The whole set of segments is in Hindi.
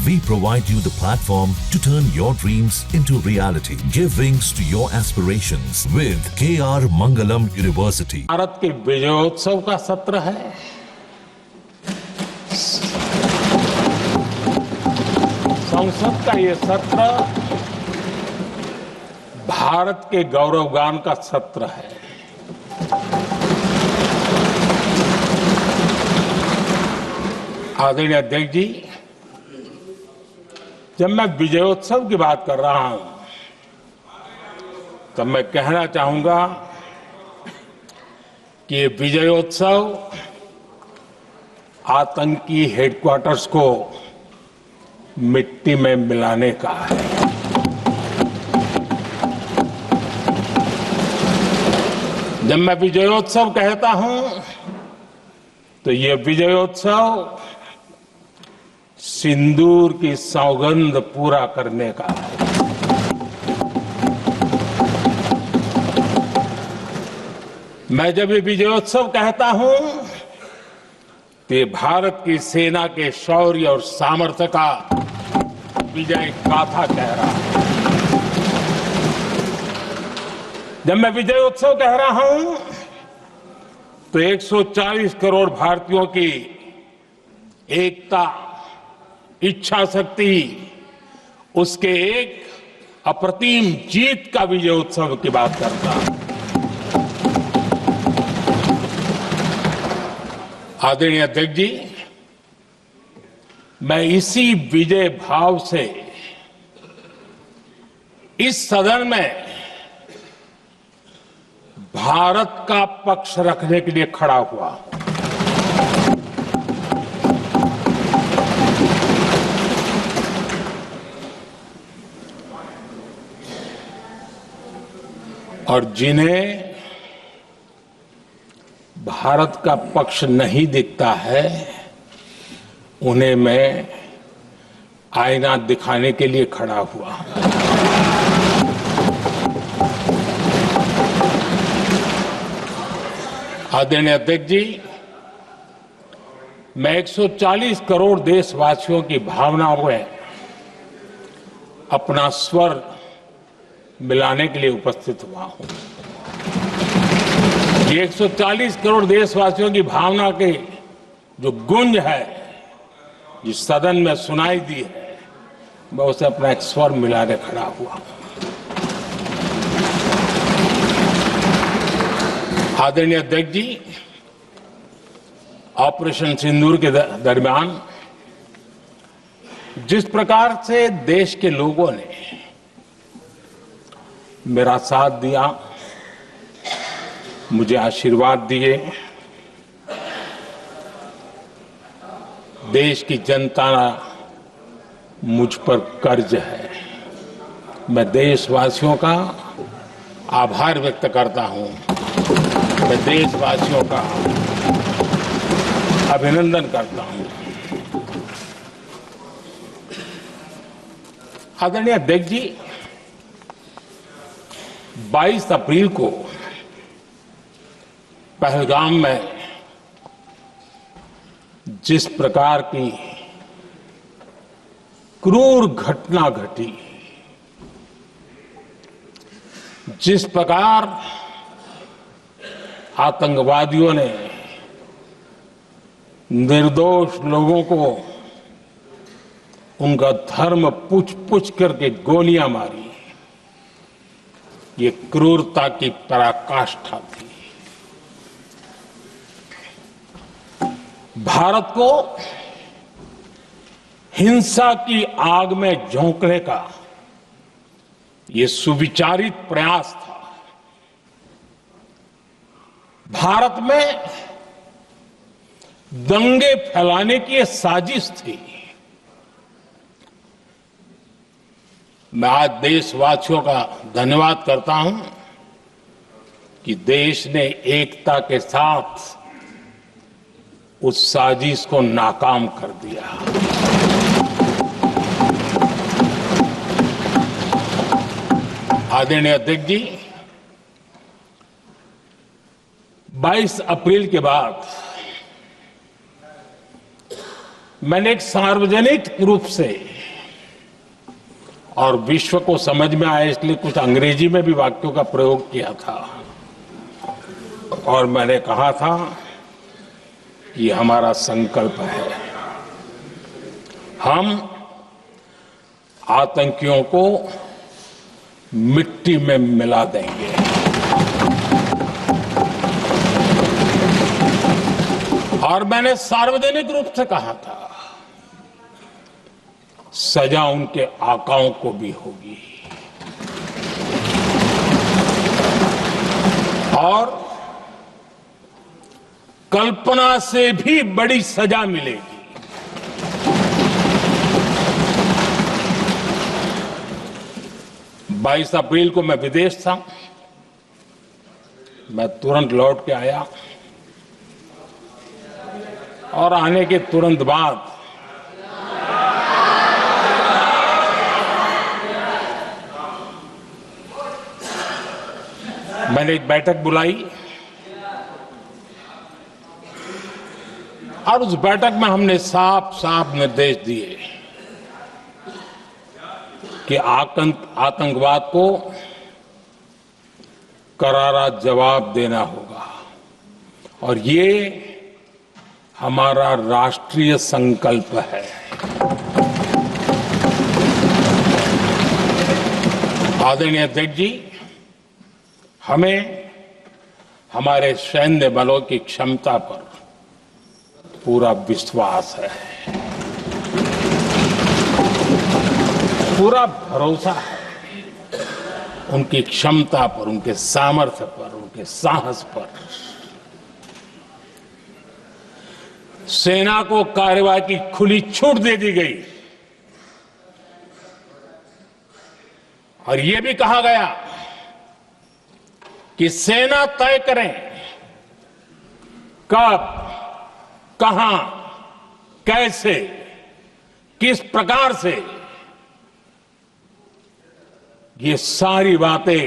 We provide you the platform to turn your dreams into reality. Give wings to your aspirations with KR Mangalam University. Bharat के विजयोत्सव का सत्र है। संसद का ये सत्र भारत के गौरवगान का सत्र है। आदरणीय अध्यक्ष जी, जब मैं विजयोत्सव की बात कर रहा हूं तब मैं कहना चाहूंगा कि ये विजयोत्सव आतंकी हेडक्वार्टर्स को मिट्टी में मिलाने का है। जब मैं विजयोत्सव कहता हूं तो ये विजयोत्सव सिंदूर की सौगंध पूरा करने का है। मैं जब ये विजयोत्सव कहता हूं तो ये भारत की सेना के शौर्य और सामर्थ्य का विजय गाथा कह रहा है। जब मैं विजयोत्सव कह रहा हूं तो 140 करोड़ भारतीयों की एकता, इच्छा शक्ति, उसके एक अप्रतिम जीत का विजयोत्सव की बात करता हूं। आदरणीय अध्यक्ष जी, मैं इसी विजय भाव से इस सदन में भारत का पक्ष रखने के लिए खड़ा हुआ। और जिन्हें भारत का पक्ष नहीं दिखता है उन्हें मैं आईना दिखाने के लिए खड़ा हुआ। आदरणीय अध्यक्ष जी, मैं 140 करोड़ देशवासियों की भावनाओं में अपना स्वर मिलाने के लिए उपस्थित हुआ हूं। ये 140 करोड़ देशवासियों की भावना के जो गुंज है, जिस सदन में सुनाई दी है, मैं उसे अपना एक स्वर मिलाने खड़ा हुआ। आदरणीय अध्यक्ष जी, ऑपरेशन सिंदूर के दरमियान जिस प्रकार से देश के लोगों ने मेरा साथ दिया, मुझे आशीर्वाद दिए, देश की जनता मुझ पर कर्ज है। मैं देशवासियों का आभार व्यक्त करता हूं। मैं देशवासियों का अभिनंदन करता हूं। आदरणीय अध्यक्ष जी, 22 अप्रैल को पहलगाम में जिस प्रकार की क्रूर घटना घटी, जिस प्रकार आतंकवादियों ने निर्दोष लोगों को उनका धर्म पूछ पूछ करके गोलियां मारी, ये क्रूरता की पराकाष्ठा थी। भारत को हिंसा की आग में झोंकने का ये सुविचारित प्रयास था। भारत में दंगे फैलाने की ये साजिश थी। मैं आज देशवासियों का धन्यवाद करता हूं कि देश ने एकता के साथ उस साजिश को नाकाम कर दिया। आदरणीय अध्यक्ष जी, 22 अप्रैल के बाद मैंने एक सार्वजनिक रूप से और विश्व को समझ में आए इसलिए कुछ अंग्रेजी में भी वाक्यों का प्रयोग किया था। और मैंने कहा था कि हमारा संकल्प है, हम आतंकियों को मिट्टी में मिला देंगे। और मैंने सार्वजनिक रूप से कहा था, सजा उनके आकाओं को भी होगी और कल्पना से भी बड़ी सजा मिलेगी। 22 अप्रैल को मैं विदेश था, मैं तुरंत लौट के आया और आने के तुरंत बाद मैंने एक बैठक बुलाई और उस बैठक में हमने साफ साफ निर्देश दिए कि आतंकवाद को करारा जवाब देना होगा और ये हमारा राष्ट्रीय संकल्प है। आदरणीय अध्यक्ष जी, हमें हमारे सैन्य बलों की क्षमता पर पूरा विश्वास है, पूरा भरोसा है उनकी क्षमता पर, उनके सामर्थ्य पर, उनके साहस पर। सेना को कार्रवाई की खुली छूट दे दी गई और यह भी कहा गया कि सेना तय करें कब, कहां, कैसे, किस प्रकार से। ये सारी बातें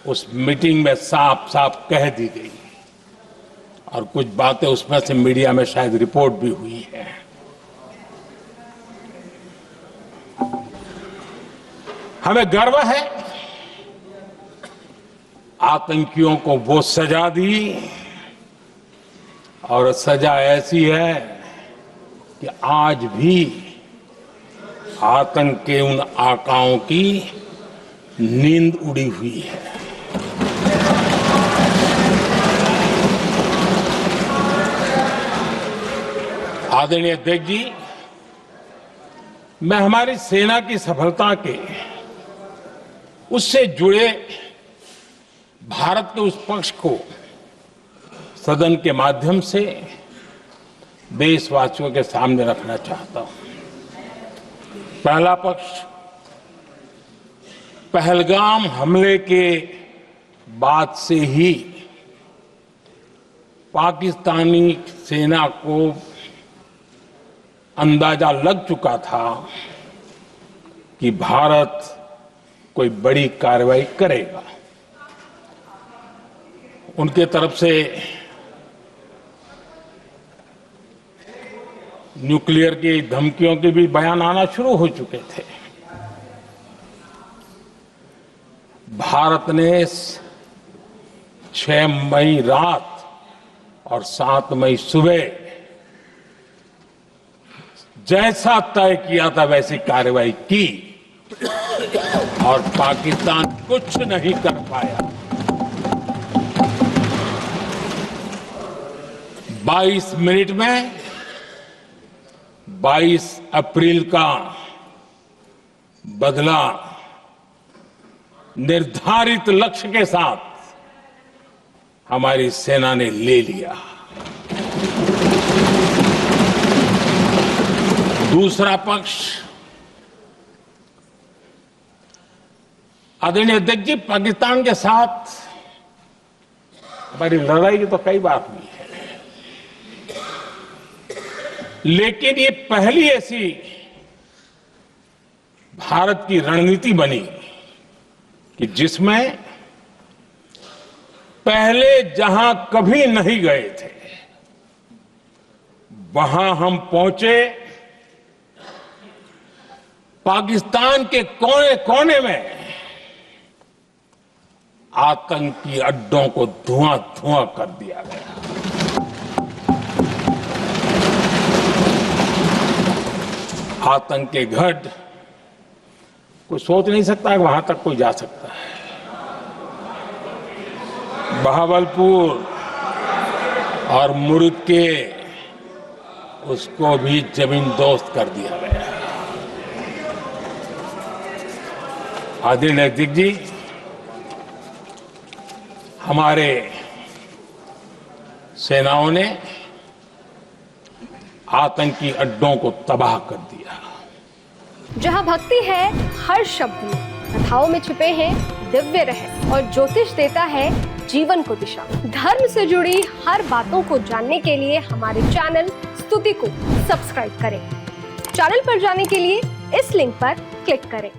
उस मीटिंग में साफ साफ कह दी गई और कुछ बातें उसमें से मीडिया में शायद रिपोर्ट भी हुई है। हमें गर्व है, आतंकियों को वो सजा दी और सजा ऐसी है कि आज भी आतंक के उन आकाओं की नींद उड़ी हुई है। आदरणीय अध्यक्ष जी, मैं हमारी सेना की सफलता के उससे जुड़े भारत के उस पक्ष को सदन के माध्यम से देशवासियों के सामने रखना चाहता हूं। पहला पक्ष, पहलगाम हमले के बाद से ही पाकिस्तानी सेना को अंदाजा लग चुका था कि भारत कोई बड़ी कार्रवाई करेगा। उनके तरफ से न्यूक्लियर की धमकियों के भी बयान आना शुरू हो चुके थे। भारत ने 6 मई रात और 7 मई सुबह जैसा तय किया था वैसी कार्रवाई की और पाकिस्तान कुछ नहीं कर पाया। 22 मिनट में 22 अप्रैल का बदला निर्धारित लक्ष्य के साथ हमारी सेना ने ले लिया। दूसरा पक्ष, आदरणीय अध्यक्ष जी, पाकिस्तान के साथ हमारी लड़ाई की तो कई बार हुई है, लेकिन ये पहली ऐसी भारत की रणनीति बनी कि जिसमें पहले जहां कभी नहीं गए थे वहां हम पहुंचे पाकिस्तान के कोने कोने में आतंकी अड्डों को धुआं धुआं कर दिया गया। आतंक के गढ़ कोई सोच नहीं सकता कि वहां तक कोई जा सकता है। बहावलपुर और मुर्गे उसको भी जमींदोस्त कर दिया गया। आदरणीय नैतिक जी, हमारे सेनाओं ने आतंकी अड्डों को तबाह कर दिया। जहां भक्ति है हर शब्द में, कथाओं में छुपे हैं दिव्य रहस्य और ज्योतिष देता है जीवन को दिशा। धर्म से जुड़ी हर बातों को जानने के लिए हमारे चैनल स्तुति को सब्सक्राइब करें। चैनल पर जाने के लिए इस लिंक पर क्लिक करें।